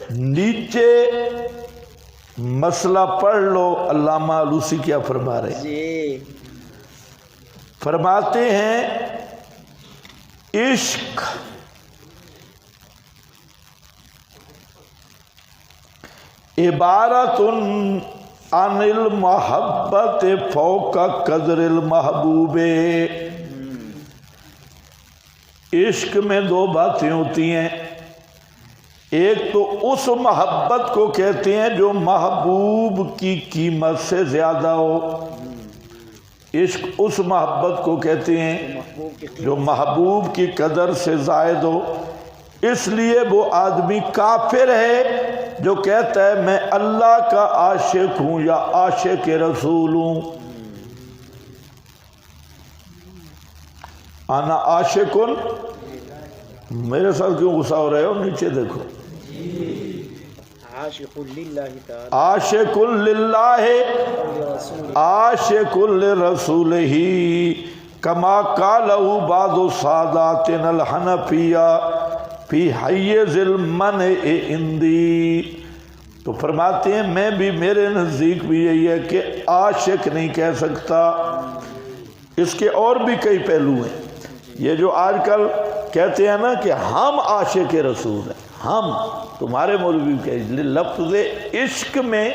نیچے مسئلہ پڑھ لو علامہ آلوسی کیا فرما رہے ہیں، فرماتے ہیں عشق عبارت عن المحبت فوق قدر المحبوب۔ عشق میں دو باتیں ہوتی ہیں، ایک تو اس محبت کو کہتے ہیں جو محبوب کی قیمت سے زیادہ ہو، عشق اس محبت کو کہتے ہیں جو محبوب کی قدر سے زائد ہو۔ اس لیے وہ آدمی کافر ہے جو کہتا ہے میں اللہ کا عاشق ہوں یا عاشق رسول ہوں، انا عاشقن۔ میرے ساتھ کیوں غصہ ہو رہے ہو؟ نیچے دیکھو، عاشق للہ تعالی، عاشق للہ عاشق لرسولہ، کما قالہ بعض ساداتنا الحنفیہ فی حیز المنع عندی۔ تو فرماتے ہیں میں بھی، میرے نزدیک بھی یہی ہے کہ عاشق نہیں کہہ سکتا، اس کے اور بھی کئی پہلو ہیں۔ یہ جو آج کل کہتے ہیں نا کہ ہم عاشق رسول ہیں، ہم، تمہارے مولوی کہ لفظ عشق میں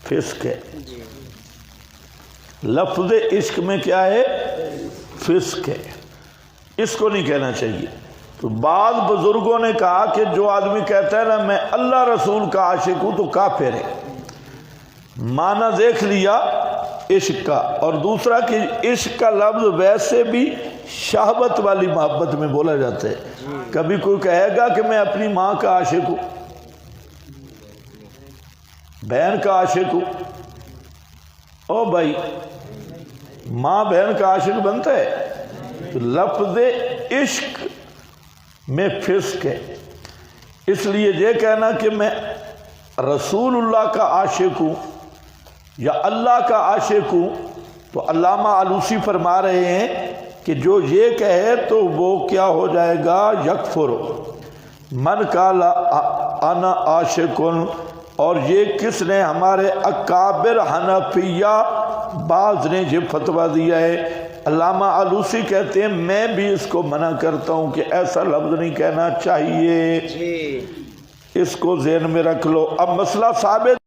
فسق ہے، لفظ عشق میں کیا ہے؟ فسق ہے، اس کو نہیں کہنا چاہیے۔ تو بعض بزرگوں نے کہا کہ جو آدمی کہتا ہے نا میں اللہ رسول کا عاشق ہوں تو کافر ہے، معنی دیکھ لیا عشق کا۔ اور دوسرا کہ عشق کا لفظ ویسے بھی شہوت والی محبت میں بولا جاتا ہے۔ کبھی کوئی کہے گا کہ میں اپنی ماں کا عاشق ہوں، بہن کا عاشق ہوں، او بھائی ماں بہن کا عاشق بنتا ہے؟ تو لفظ عشق میں فسق ہے۔ اس لیے یہ کہنا کہ میں رسول اللہ کا عاشق ہوں یا اللہ کا عاشق ہوں، تو علامہ آلوسی فرما رہے ہیں کہ جو یہ کہے تو وہ کیا ہو جائے گا؟ یکفر من قال انا عاشق۔ اور یہ کس نے؟ ہمارے اکابر حنفیہ بعض نے یہ فتویٰ دیا ہے۔ علامہ آلوسی کہتے ہیں میں بھی اس کو منع کرتا ہوں کہ ایسا لفظ نہیں کہنا چاہیے، اس کو ذہن میں رکھ لو۔ اب مسئلہ ثابت